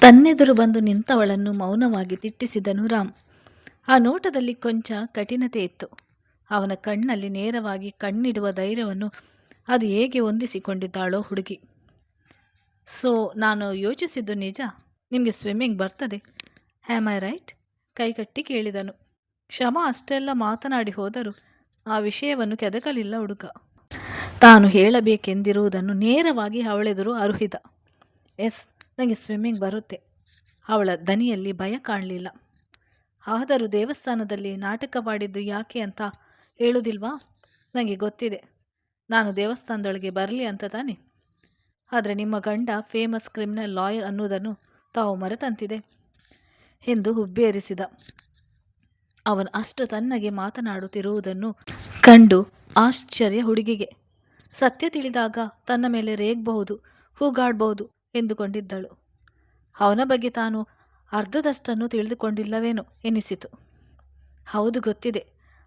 ತನ್ನೆದುರು ಬಂದು ನಿಂತವಳನ್ನು ಮೌನವಾಗಿ ದಿಟ್ಟಿಸಿದನು ರಾಮ್. ಆ ನೋಟದಲ್ಲಿ ಕೊಂಚ ಕಠಿಣತೆ ಇತ್ತು. ಅವನ ಕಣ್ಣಲ್ಲಿ ನೇರವಾಗಿ ಕಣ್ಣಿಡುವ ಧೈರ್ಯವನ್ನು ಅದು ಹೇಗೆ ಹೊಂದಿಸಿಕೊಂಡಿದ್ದಾಳೋ ಹುಡುಗಿ. ಸೊ ನಾನು ಯೋಚಿಸಿದ್ದು ನಿಜ, ನಿಮಗೆ ಸ್ವಿಮ್ಮಿಂಗ್ ಬರ್ತದೆ, ಹ್ಯಾಮ್ ಐ ರೈಟ್? ಕೈಕಟ್ಟಿ ಕೇಳಿದನು. ಕ್ಷಮ ಅಷ್ಟೆಲ್ಲ ಮಾತನಾಡಿ ಹೋದರೂ ಆ ವಿಷಯವನ್ನು ಕೆದಕಲಿಲ್ಲ ಹುಡುಗ. ತಾನು ಹೇಳಬೇಕೆಂದಿರುವುದನ್ನು ನೇರವಾಗಿ ಅವಳೆದುರು ಅರುಹಿದ. ಎಸ್, ನನಗೆ ಸ್ವಿಮ್ಮಿಂಗ್ ಬರುತ್ತೆ. ಅವಳ ದನಿಯಲ್ಲಿ ಭಯ ಕಾಣಲಿಲ್ಲ. ಆದರೂ ದೇವಸ್ಥಾನದಲ್ಲಿ ನಾಟಕವಾಡಿದ್ದು ಯಾಕೆ ಅಂತ ಹೇಳುವುದಿಲ್ವಾ? ನನಗೆ ಗೊತ್ತಿದೆ, ನಾನು ದೇವಸ್ಥಾನದೊಳಗೆ ಬರಲಿ ಅಂತ ತಾನೆ. ಆದರೆ ನಿಮ್ಮ ಗಂಡ ಫೇಮಸ್ ಕ್ರಿಮಿನಲ್ ಲಾಯರ್ ಅನ್ನೋದನ್ನು ತಾವು ಮರೆತಂತಿದೆ ಎಂದು ಹುಬ್ಬೇರಿಸಿದ. ಅವನು ಅಷ್ಟು ತನ್ನಗೆ ಮಾತನಾಡುತ್ತಿರುವುದನ್ನು ಕಂಡು ಆಶ್ಚರ್ಯ ಹುಡುಗಿಗೆ. ಸತ್ಯ ತಿಳಿದಾಗ ತನ್ನ ಮೇಲೆ ರೇಗಬಹುದು, ಕೂಗಾಡಬಹುದು ಎಂದುಕೊಂಡಿದ್ದಳು. ಅವನ ಬಗ್ಗೆ ತಾನು ಅರ್ಧದಷ್ಟನ್ನು ತಿಳಿದುಕೊಂಡಿಲ್ಲವೇನೋ ಎನಿಸಿತು. ಹೌದು, ಗೊತ್ತಿದೆ,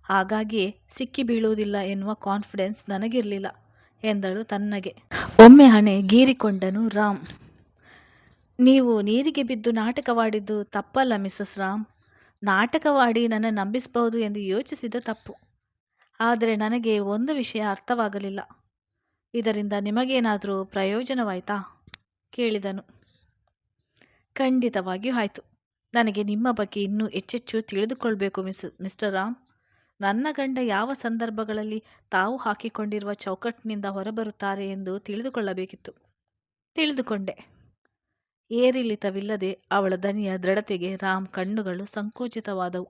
ಹಾಗಾಗಿಯೇ ಸಿಕ್ಕಿ ಬೀಳುವುದಿಲ್ಲ ಎನ್ನುವ ಕಾನ್ಫಿಡೆನ್ಸ್ ನನಗಿರಲಿಲ್ಲ ಎಂದಳು ತನ್ನಗೆ. ಒಮ್ಮೆ ಹಣೆ ಗೀರಿಕೊಂಡನು ರಾಮ್. ನೀವು ನೀರಿಗೆ ಬಿದ್ದು ನಾಟಕವಾಡಿದ್ದು ತಪ್ಪಲ್ಲ ಮಿಸಸ್ ರಾಮ್. ನಾಟಕವಾಡಿ ನನ್ನ ನಂಬಿಸಬಹುದು ಎಂದು ಯೋಚಿಸಿದ ತಪ್ಪು. ಆದರೆ ನನಗೆ ಒಂದು ವಿಷಯ ಅರ್ಥವಾಗಲಿಲ್ಲ. ಇದರಿಂದ ನಿಮಗೇನಾದರೂ ಪ್ರಯೋಜನವಾಯಿತಾ ಕೇಳಿದನು. ಖಂಡಿತವಾಗಿಯೂ ಆಯಿತು. ನನಗೆ ನಿಮ್ಮ ಬಗ್ಗೆ ಇನ್ನೂ ಹೆಚ್ಚೆಚ್ಚು ತಿಳಿದುಕೊಳ್ಬೇಕು ಮಿಸ್ಟರ್ ರಾಮ್. ನನ್ನ ಗಂಡ ಯಾವ ಸಂದರ್ಭಗಳಲ್ಲಿ ತಾವು ಹಾಕಿಕೊಂಡಿರುವ ಚೌಕಟ್ಟಿನಿಂದ ಹೊರಬರುತ್ತಾರೆ ಎಂದು ತಿಳಿದುಕೊಳ್ಳಬೇಕಿತ್ತು. ತಿಳಿದುಕೊಂಡೆ. ಏರಿಳಿತವಿಲ್ಲದೆ ಅವಳ ದನಿಯ ದೃಢತೆಗೆ ರಾಮ್ ಕಣ್ಣುಗಳು ಸಂಕೋಚಿತವಾದವು.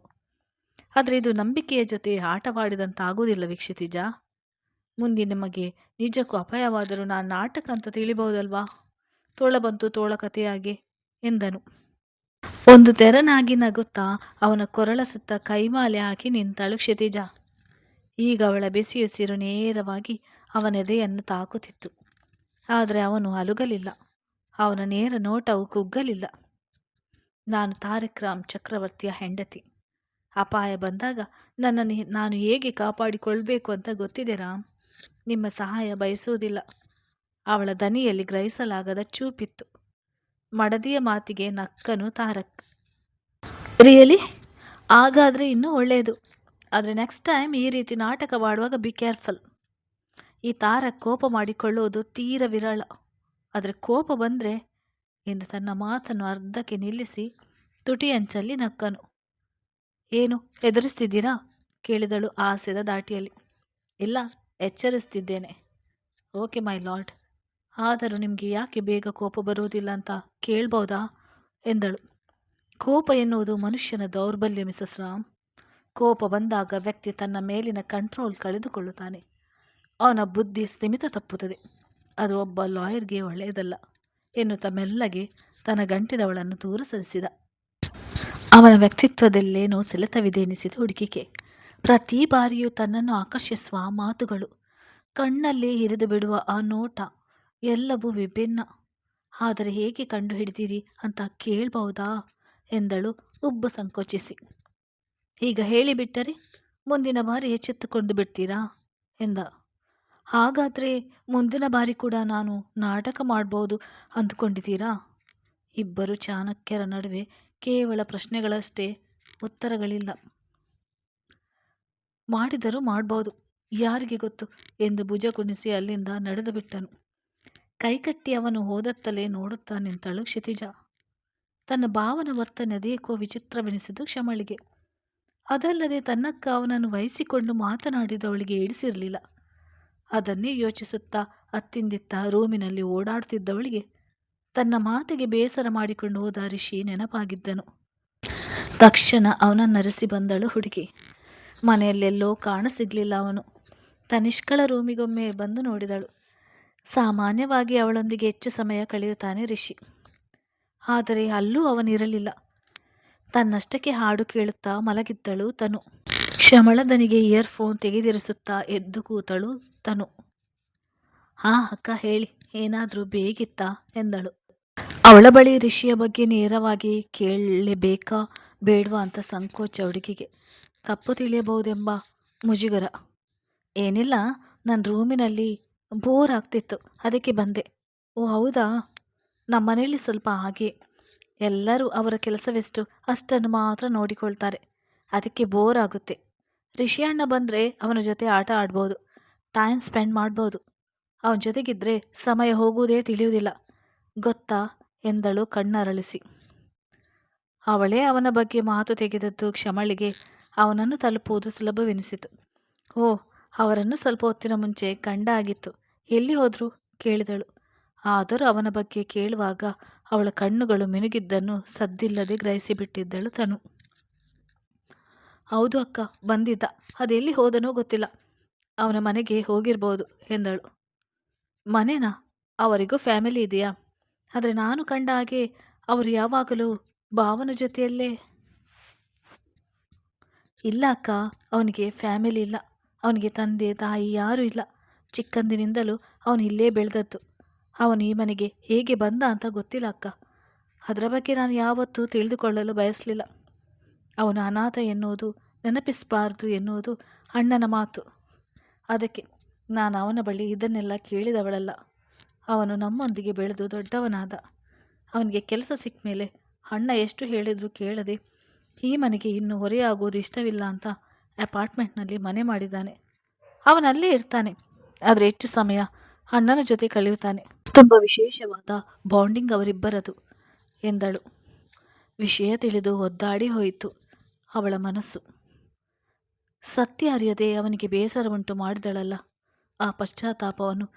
ಆದರೆ ಇದು ನಂಬಿಕೆಯ ಜೊತೆ ಆಟವಾಡಿದಂತಾಗುವುದಿಲ್ಲ ವೀಕ್ಷಿತಿಜ. ಮುಂದೆ ನಿಮಗೆ ನಿಜಕ್ಕೂ ಅಪಾಯವಾದರೂ ನಾನು ನಾಟಕ ಅಂತ ತಿಳಿಬಹುದಲ್ವಾ? ತೋಳಬಂತು ತೋಳ ಕಥೆಯಾಗೆ ಎಂದನು. ಒಂದು ತೆರನಾಗಿ ನಗುತ್ತಾ ಅವನ ಕೊರಳ ಸುತ್ತ ಕೈಮಾಲೆ ಹಾಕಿ ನಿಂತಳು ಕ್ಷಿತಿಜ. ಈಗ ಅವಳ ಬಿಸಿಯುಸಿರು ನೇರವಾಗಿ ಅವನೆದೆಯನ್ನು ತಾಕುತ್ತಿತ್ತು. ಆದರೆ ಅವನು ಅಲುಗಲಿಲ್ಲ. ಅವನ ನೇರ ನೋಟವು ಕುಗ್ಗಲಿಲ್ಲ. ನಾನು ತಾರಕ್ ರಾಮ್ ಚಕ್ರವರ್ತಿಯ ಹೆಂಡತಿ. ಅಪಾಯ ಬಂದಾಗ ನನ್ನನ್ನು ನಾನು ಹೇಗೆ ಕಾಪಾಡಿಕೊಳ್ಬೇಕು ಅಂತ ಗೊತ್ತಿದೆ ರಾಮ್. ನಿಮ್ಮ ಸಹಾಯ ಬಯಸುವುದಿಲ್ಲ. ಅವಳ ದನಿಯಲ್ಲಿ ಗ್ರಹಿಸಲಾಗದ ಚೂಪಿತ್ತು. ಮಡದಿಯ ಮಾತಿಗೆ ನಕ್ಕನು ತಾರಕ್. ರಿಯಲಿ? ಹಾಗಾದರೆ ಇನ್ನೂ ಒಳ್ಳೆಯದು. ಆದರೆ ನೆಕ್ಸ್ಟ್ ಟೈಮ್ ಈ ರೀತಿ ನಾಟಕವಾಡುವಾಗ ಬಿ ಕೇರ್ಫುಲ್. ಈ ತಾರಕ್ ಕೋಪ ಮಾಡಿಕೊಳ್ಳುವುದು ತೀರ ವಿರಳ. ಆದರೆ ಕೋಪ ಬಂದರೆ ಎಂದು ತನ್ನ ಮಾತನ್ನು ಅರ್ಧಕ್ಕೆ ನಿಲ್ಲಿಸಿ ತುಟಿಯಂಚಲ್ಲಿ ನಕ್ಕನು. ಏನು ಎದುರಿಸ್ತಿದ್ದೀರಾ ಕೇಳಿದಳು ಆಸೆದ ದಾಟಿಯಲ್ಲಿ. ಇಲ್ಲ, ಎಚ್ಚರಿಸ್ತಿದ್ದೇನೆ. Okay my lord. ಆದರೂ ನಿಮಗೆ ಯಾಕೆ ಬೇಗ ಕೋಪ ಬರುವುದಿಲ್ಲ ಅಂತ ಕೇಳ್ಬೋದಾ ಎಂದಳು. ಕೋಪ ಎನ್ನುವುದು ಮನುಷ್ಯನ ದೌರ್ಬಲ್ಯ ಮಿಸಸ್ ರಾಮ್. ಕೋಪ ಬಂದಾಗ ವ್ಯಕ್ತಿ ತನ್ನ ಮೇಲಿನ ಕಂಟ್ರೋಲ್ ಕಳೆದುಕೊಳ್ಳುತ್ತಾನೆ. ಅವನ ಬುದ್ಧಿ ಸ್ಥಿಮಿತ ತಪ್ಪುತ್ತದೆ. ಅದು ಒಬ್ಬ ಲಾಯರ್ಗೆ ಒಳ್ಳೆಯದಲ್ಲ ಎನ್ನುತ್ತಾ ಮೆಲ್ಲಗೆ ತನ್ನ ಗಂಟಿದವಳನ್ನು ದೂರ ಸರಿಸಿದ. ಅವನ ವ್ಯಕ್ತಿತ್ವದಲ್ಲೇನೋ ಸೆಳೆತವಿದೆ ಎನಿಸಿತು ಹುಡುಗಿಗೆ. ಪ್ರತಿ ಬಾರಿಯೂ ತನ್ನನ್ನು ಆಕರ್ಷಿಸುವ ಮಾತುಗಳು, ಕಣ್ಣಲ್ಲಿ ಹಿರಿದು ಬಿಡುವ ಆ ನೋಟ ಎಲ್ಲವೂ ವಿಭಿನ್ನ. ಆದರೆ ಹೇಗೆ ಕಂಡುಹಿಡಿದಿರಿ ಅಂತ ಕೇಳಬಹುದಾ ಎಂದಳು ಉಬ್ಬು ಸಂಕೋಚಿಸಿ. ಈಗ ಹೇಳಿಬಿಟ್ಟರೆ ಮುಂದಿನ ಬಾರಿ ಎಚ್ಚೆತ್ತುಕೊಂಡು ಬಿಡ್ತೀರಾ ಎಂದ. ಹಾಗಾದರೆ ಮುಂದಿನ ಬಾರಿ ಕೂಡ ನಾನು ನಾಟಕ ಮಾಡ್ಬೋದು ಅಂದುಕೊಂಡಿದ್ದೀರಾ? ಇಬ್ಬರು ಚಾಣಕ್ಯರ ನಡುವೆ ಕೇವಲ ಪ್ರಶ್ನೆಗಳಷ್ಟೇ, ಉತ್ತರಗಳಿಲ್ಲ. ಮಾಡಿದರೂ ಮಾಡ್ಬೋದು, ಯಾರಿಗೆ ಗೊತ್ತು ಎಂದು ಭುಜ ಕುಣಿಸಿ ಅಲ್ಲಿಂದ ನಡೆದು ಬಿಟ್ಟನು. ಕೈಕಟ್ಟಿ ಅವನು ಹೋದತ್ತಲೇ ನೋಡುತ್ತಾ ನಿಂತಳು ಕ್ಷಿತಿಜ. ತನ್ನ ಭಾವನ ವರ್ತನೆ ಅದೇಕೋ ವಿಚಿತ್ರವೆನಿಸಿದು ಕ್ಷಮಳಿಗೆ. ಅದಲ್ಲದೆ ತನ್ನಕ್ಕ ಅವನನ್ನು ವಹಿಸಿಕೊಂಡು ಮಾತನಾಡಿದವಳಿಗೆ ಇಡಿಸಿರಲಿಲ್ಲ. ಅದನ್ನೇ ಯೋಚಿಸುತ್ತಾ ಅತ್ತಿಂದಿತ್ತ ರೂಮಿನಲ್ಲಿ ಓಡಾಡುತ್ತಿದ್ದವಳಿಗೆ ತನ್ನ ಮಾತಿಗೆ ಬೇಸರ ಮಾಡಿಕೊಂಡು ಹೋದ ರಿಷಿ ನೆನಪಾಗಿದ್ದನು. ತಕ್ಷಣ ಅವನನ್ನರಿಸಿ ಬಂದಳು ಹುಡುಗಿ. ಮನೆಯಲ್ಲೆಲ್ಲೋ ಕಾಣಸಿಗಲಿಲ್ಲ ಅವನು. ತನಿಷ್ಕಳ ರೂಮಿಗೊಮ್ಮೆ ಬಂದು ನೋಡಿದಳು. ಸಾಮಾನ್ಯವಾಗಿ ಅವಳೊಂದಿಗೆ ಹೆಚ್ಚು ಸಮಯ ಕಳೆಯುತ್ತಾನೆ ರಿಷಿ. ಆದರೆ ಅಲ್ಲೂ ಅವನಿರಲಿಲ್ಲ. ತನ್ನಷ್ಟಕ್ಕೆ ಹಾಡು ಕೇಳುತ್ತಾ ಮಲಗಿದ್ದಳು ತನು. ಕ್ಷಮಳದನಿಗೆ ಇಯರ್ಫೋನ್ ತೆಗೆದಿರಿಸುತ್ತಾ ಎದ್ದು ಕೂತಳು ತನು. ಹಾ ಅಕ್ಕ, ಹೇಳಿ, ಏನಾದರೂ ಬೇಗಿತ್ತಾ ಎಂದಳು. ಅವಳ ಬಳಿ ರಿಷಿಯ ಬಗ್ಗೆ ನೇರವಾಗಿ ಕೇಳಲೇಬೇಕಾ ಬೇಡವಾ ಅಂತ ಸಂಕೋಚ ಹುಡುಗಿಗೆ. ತಪ್ಪು ತಿಳಿಯಬಹುದೆಂಬ ಮುಜುಗರ. ಏನಿಲ್ಲ, ನನ್ನ ರೂಮಿನಲ್ಲಿ ಬೋರ್ ಆಗ್ತಿತ್ತು, ಅದಕ್ಕೆ ಬಂದೆ. ಓ ಹೌದಾ? ನಮ್ಮ ಮನೆಯಲ್ಲಿ ಸ್ವಲ್ಪ ಹಾಗೆ. ಎಲ್ಲರೂ ಅವರ ಕೆಲಸವೆಷ್ಟು ಅಷ್ಟನ್ನು ಮಾತ್ರ ನೋಡಿಕೊಳ್ತಾರೆ. ಅದಕ್ಕೆ ಬೋರ್ ಆಗುತ್ತೆ. ರಿಷಿ ಅಣ್ಣ ಬಂದರೆ ಅವನ ಜೊತೆ ಆಟ ಆಡ್ಬೋದು, ಟೈಮ್ ಸ್ಪೆಂಡ್ ಮಾಡ್ಬೋದು. ಅವನ ಜೊತೆಗಿದ್ರೆ ಸಮಯ ಹೋಗುವುದೇ ತಿಳಿಯುವುದಿಲ್ಲ ಗೊತ್ತಾ ಎಂದಳು ಕಣ್ಣರಳಿಸಿ. ಅವಳೇ ಅವನ ಬಗ್ಗೆ ಮಾತು ತೆಗೆದದ್ದು ಕ್ಷಮಳಿಗೆ ಅವನನ್ನು ತಲುಪುವುದು ಸುಲಭವೆನಿಸಿತು. ಓ, ಅವರನ್ನು ಸ್ವಲ್ಪ ಹೊತ್ತಿನ ಮುಂಚೆ ಕಂಡಾಗಿತ್ತು. ಎಲ್ಲಿ ಹೋದ್ರು ಕೇಳಿದಳು. ಆದರೂ ಅವನ ಬಗ್ಗೆ ಕೇಳುವಾಗ ಅವಳ ಕಣ್ಣುಗಳು ಮಿನುಗಿದ್ದನ್ನು ಸದ್ದಿಲ್ಲದೆ ಗ್ರಹಿಸಿಬಿಟ್ಟಿದ್ದಳು ತನು. ಹೌದು ಅಕ್ಕ, ಬಂದಿದ್ದ. ಅದೆಲ್ಲಿ ಹೋದನೋ ಗೊತ್ತಿಲ್ಲ. ಅವನ ಮನೆಗೆ ಹೋಗಿರ್ಬೋದು ಎಂದಳು. ಮನೆನಾ? ಅವರಿಗೂ ಫ್ಯಾಮಿಲಿ ಇದೆಯಾ? ಆದರೆ ನಾನು ಕಂಡ ಹಾಗೆ ಅವರು ಯಾವಾಗಲೂ ಭಾವನ ಜೊತೆಯಲ್ಲೇ. ಇಲ್ಲ ಅಕ್ಕ, ಅವನಿಗೆ ಫ್ಯಾಮಿಲಿ ಇಲ್ಲ. ಅವನಿಗೆ ತಂದೆ ತಾಯಿ ಯಾರೂ ಇಲ್ಲ. ಚಿಕ್ಕಂದಿನಿಂದಲೂ ಅವನು ಇಲ್ಲೇ ಬೆಳೆದದ್ದು. ಅವನು ಈ ಮನೆಗೆ ಹೇಗೆ ಬಂದ ಅಂತ ಗೊತ್ತಿಲ್ಲ ಅಕ್ಕ. ಅದರ ಬಗ್ಗೆ ನಾನು ಯಾವತ್ತೂ ತಿಳಿದುಕೊಳ್ಳಲು ಬಯಸಲಿಲ್ಲ. ಅವನು ಅನಾಥ ಎನ್ನುವುದು, ನೆನಪಿಸಬಾರ್ದು ಎನ್ನುವುದು ಅಣ್ಣನ ಮಾತು. ಅದಕ್ಕೆ ನಾನು ಅವನ ಬಳಿ ಇದನ್ನೆಲ್ಲ ಕೇಳಿದವಳಲ್ಲ. ಅವನು ನಮ್ಮೊಂದಿಗೆ ಬೆಳೆದು ದೊಡ್ಡವನಾದ. ಅವನಿಗೆ ಕೆಲಸ ಸಿಕ್ಕ ಮೇಲೆ ಅಣ್ಣ ಎಷ್ಟು ಹೇಳಿದರೂ ಕೇಳದೆ ಈ ಮನೆಗೆ ಇನ್ನು ಹೊರೆಯಾಗುವುದು ಇಷ್ಟವಿಲ್ಲ ಅಂತ ಅಪಾರ್ಟ್ಮೆಂಟ್ನಲ್ಲಿ ಮನೆ ಮಾಡಿದ್ದಾನೆ. ಅವನಲ್ಲೇ ಇರ್ತಾನೆ, ಆದರೆ ಹೆಚ್ಚು ಸಮಯ ಅಣ್ಣನ ಜೊತೆ ಕಳೆಯುತ್ತಾನೆ. ತುಂಬ ವಿಶೇಷವಾದ ಬಾಂಡಿಂಗ್ ಅವರಿಬ್ಬರದು ಎಂದಳು. ವಿಷಯ ತಿಳಿದು ಒದ್ದಾಡಿ ಹೋಯಿತು ಅವಳ ಮನಸ್ಸು. ಸತ್ಯ ಅರಿಯದೆ ಅವನಿಗೆ ಬೇಸರ ಉಂಟು ಮಾಡಿದಳಲ್ಲ. ಆ ಪಶ್ಚಾತ್ತಾಪವನ್ನು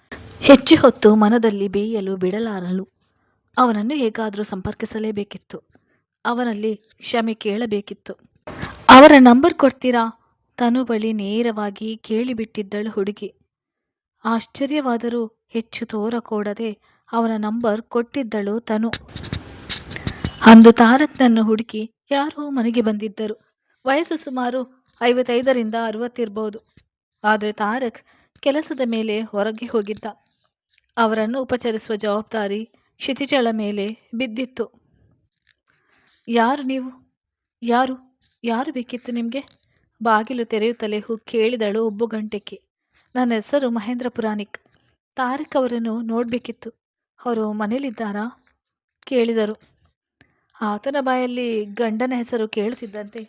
ಹೆಚ್ಚು ಹೊತ್ತು ಮನದಲ್ಲಿ ಬೇಯಲು ಬಿಡಲಾರಳು. ಅವನನ್ನು ಹೇಗಾದರೂ ಸಂಪರ್ಕಿಸಲೇಬೇಕಿತ್ತು. ಅವನಲ್ಲಿ ಕ್ಷಮೆ ಕೇಳಬೇಕಿತ್ತು. ಅವರ ನಂಬರ್ ಕೊಡ್ತೀರಾ? ತನು ಬಳಿ ನೇರವಾಗಿ ಕೇಳಿಬಿಟ್ಟಿದ್ದಳು ಹುಡುಗಿ. ಆಶ್ಚರ್ಯವಾದರೂ ಹೆಚ್ಚು ತೋರಕೊಡದೆ ಅವನ ನಂಬರ್ ಕೊಟ್ಟಿದ್ದಳು ತನು. ಅಂದು ತಾರಕ್ನನ್ನು ಹುಡುಕಿ ಯಾರೋ ಮನೆಗೆ ಬಂದಿದ್ದರು. ವಯಸ್ಸು ಸುಮಾರು 55ರಿಂದ 60 ಇರ್ಬೋದು. ಆದರೆ ತಾರಕ್ ಕೆಲಸದ ಮೇಲೆ ಹೊರಗೆ ಹೋಗಿದ್ದ. ಅವರನ್ನು ಉಪಚರಿಸುವ ಜವಾಬ್ದಾರಿ ಕ್ಷಿತಿಜಳ ಮೇಲೆ ಬಿದ್ದಿತ್ತು. ಯಾರು ನೀವು? ಯಾರು ಯಾರು ಬೇಕಿತ್ತು ನಿಮಗೆ? ಬಾಗಿಲು ತೆರೆಯುತ್ತಲೇ ಕೇಳಿದಳು ಒಬ್ಬುಗಂಟೆಕ್ಕೆ. ನನ್ನ ಹೆಸರು ಮಹೇಂದ್ರ ಪುರಾಣಿಕ್. ತಾರಕ್ ಅವರನ್ನು ನೋಡಬೇಕಿತ್ತು. ಅವರು ಮನೇಲಿದ್ದಾರಾ ಕೇಳಿದರು. ಆತನ ಬಾಯಲ್ಲಿ ಗಂಡನ ಹೆಸರು ಕೇಳುತ್ತಿದ್ದಂತೆ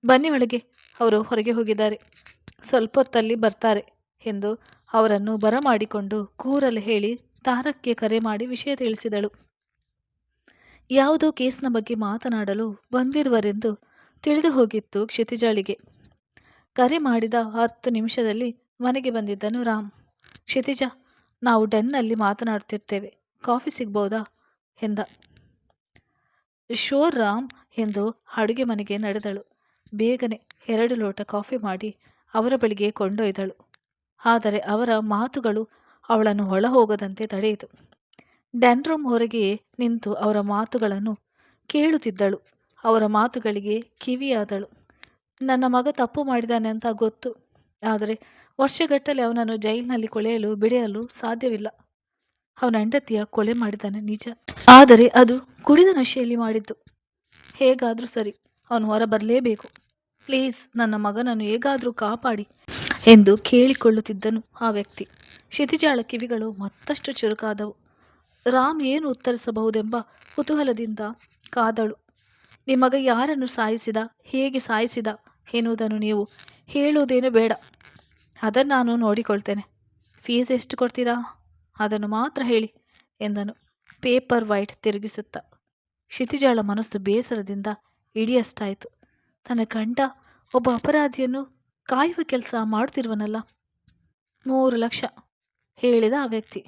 ಬನ್ನಿ ಒಳಗೆ, ಅವರು ಹೊರಗೆ ಹೋಗಿದ್ದಾರೆ, ಸ್ವಲ್ಪ ಹೊತ್ತಲ್ಲಿ ಬರ್ತಾರೆ ಎಂದು ಅವರನ್ನು ಬರಮಾಡಿಕೊಂಡು ಕೂರಲು ಹೇಳಿ ತಾರಕ್ಗೆ ಕರೆ ಮಾಡಿ ವಿಷಯ ತಿಳಿಸಿದಳು. ಯಾವುದೋ ಕೇಸ್ನ ಬಗ್ಗೆ ಮಾತನಾಡಲು ಬಂದಿರುವರೆಂದು ತಿಳಿದು ಹೋಗಿತ್ತು ಕ್ಷಿತಿಜಳಿಗೆ. ಕರೆ ಮಾಡಿದ 10 ನಿಮಿಷದಲ್ಲಿ ಮನೆಗೆ ಬಂದಿದ್ದನು ರಾಮ್. ಕ್ಷಿತಿಜ, ನಾವು ಡೆನ್ನಲ್ಲಿ ಮಾತನಾಡ್ತಿರ್ತೇವೆ, ಕಾಫಿ ಸಿಗ್ಬೋದಾ ಎಂದ. ಶೋರ್ ರಾಮ್ ಎಂದು ಅಡುಗೆ ಮನೆಗೆ ನಡೆದಳು. ಬೇಗನೆ 2 ಲೋಟ ಕಾಫಿ ಮಾಡಿ ಅವರ ಬಳಿಗೆ ಕೊಂಡೊಯ್ದಳು. ಆದರೆ ಅವರ ಮಾತುಗಳು ಅವಳನ್ನು ಒಳ ಹೋಗದಂತೆ ತಡೆಯಿತು. ಡೆನ್ ರೂಮ್ ಹೊರಗೆಯೇ ನಿಂತು ಅವರ ಮಾತುಗಳನ್ನು ಕೇಳುತ್ತಿದ್ದಳು. ಅವರ ಮಾತುಗಳಿಗೆ ಕಿವಿಯಾದಳು. ನನ್ನ ಮಗ ತಪ್ಪು ಮಾಡಿದ್ದಾನೆ ಅಂತ ಗೊತ್ತು. ಆದರೆ ವರ್ಷಗಟ್ಟಲೆ ಅವನನ್ನು ಜೈಲಿನಲ್ಲಿ ಕೊಳೆಯಲು ಬಿಡೆಯಲು ಸಾಧ್ಯವಿಲ್ಲ. ಅವನ ಹೆಂಡತಿಯ ಕೊಲೆ ಮಾಡಿದ್ದಾನೆ ನಿಜ, ಆದರೆ ಅದು ಕುಡಿದ ನಶೆಯಲ್ಲಿ ಮಾಡಿದ್ದು. ಹೇಗಾದರೂ ಸರಿ, ಅವನು ಹೊರ ಬರಲೇಬೇಕು. ಪ್ಲೀಸ್, ನನ್ನ ಮಗನನ್ನು ಹೇಗಾದರೂ ಕಾಪಾಡಿ ಎಂದು ಕೇಳಿಕೊಳ್ಳುತ್ತಿದ್ದನು ಆ ವ್ಯಕ್ತಿ. ಕ್ಷಿತಿಜಾಳ ಕಿವಿಗಳು ಮತ್ತಷ್ಟು ಚುರುಕಾದವು. ರಾಮ್ ಏನು ಉತ್ತರಿಸಬಹುದೆಂಬ ಕುತೂಹಲದಿಂದ ಕಾದಳು. ನಿಮಗ ಯಾರನ್ನು ಸಾಯಿಸಿದ, ಹೇಗೆ ಸಾಯಿಸಿದ ಎನ್ನುವುದನ್ನು ನೀವು ಹೇಳುವುದೇನು ಬೇಡ. ಅದನ್ನು ನಾನು ನೋಡಿಕೊಳ್ತೇನೆ. ಫೀಸ್ ಎಷ್ಟು ಕೊಡ್ತೀರಾ ಅದನ್ನು ಮಾತ್ರ ಹೇಳಿ ಎಂದನು ಪೇಪರ್ ವೈಟ್ ತಿರುಗಿಸುತ್ತಾ. ಕ್ಷಿತಿಜಾಳ ಮನಸ್ಸು ಬೇಸರದಿಂದ ಇಡಿಯಷ್ಟಾಯಿತು. ತನ್ನ ಗಂಡ ಒಬ್ಬ ಅಪರಾಧಿಯನ್ನು ಕಾಯುವ ಕೆಲಸ ಮಾಡುತ್ತಿರುವನಲ್ಲ. 3 ಲಕ್ಷ ಹೇಳಿದ ಆ ವ್ಯಕ್ತಿ.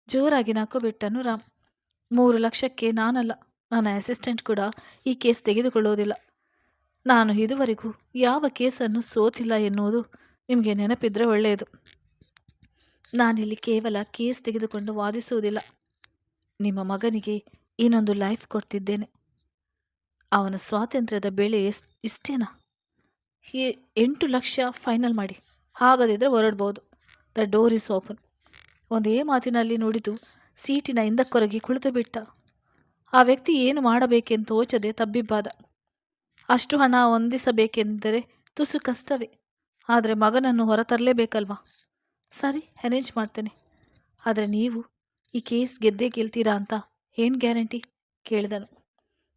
ಜೋರಾಗಿ ನಕ್ಕು ಬಿಟ್ಟನು ರಾಮ್. 3 ಲಕ್ಷಕ್ಕೆ ನಾನಲ್ಲ, ನನ್ನ ಅಸಿಸ್ಟೆಂಟ್ ಕೂಡ ಈ ಕೇಸ್ ತೆಗೆದುಕೊಳ್ಳುವುದಿಲ್ಲ. ನಾನು ಇದುವರೆಗೂ ಯಾವ ಕೇಸನ್ನು ಸೋತಿಲ್ಲ ಎನ್ನುವುದು ನಿಮಗೆ ನೆನಪಿದ್ರೆ ಒಳ್ಳೆಯದು. ನಾನಿಲ್ಲಿ ಕೇವಲ ಕೇಸ್ ತೆಗೆದುಕೊಂಡು ವಾದಿಸುವುದಿಲ್ಲ. ನಿಮ್ಮ ಮಗನಿಗೆ ಇನ್ನೊಂದು ಲೈಫ್ ಕೊಡ್ತಿದ್ದೇನೆ. ಅವನ ಸ್ವಾತಂತ್ರ್ಯದ ಬೆಲೆ ಇಷ್ಟೇನಾ? 8 ಲಕ್ಷ ಫೈನಲ್ ಮಾಡಿ, ಹಾಗದಿದ್ರೆ ಹೊರಡ್ಬೋದು. The door is open. ಒಂದೇ ಮಾತಿನಲ್ಲಿ ನುಡಿದು ಸೀಟಿನ ಹಿಂದಕ್ಕೊರಗಿ ಕುಳಿತು ಬಿಟ್ಟ. ಆ ವ್ಯಕ್ತಿ ಏನು ಮಾಡಬೇಕೆಂದು ತೋಚದೆ ತಬ್ಬಿಬ್ಬಾದ. ಅಷ್ಟು ಹಣ ಹೊಂದಿಸಬೇಕೆಂದರೆ ತುಸು ಕಷ್ಟವೇ. ಆದರೆ ಮಗನನ್ನು ಹೊರತರಲೇಬೇಕಲ್ವಾ? ಸರಿ, ಅರೇಂಜ್ ಮಾಡ್ತೇನೆ. ಆದರೆ ನೀವು ಈ ಕೇಸ್ ಗೆದ್ದೇ ಗೆಲ್ತೀರಾ ಅಂತ ಏನು ಗ್ಯಾರಂಟಿ ಕೇಳಿದನು.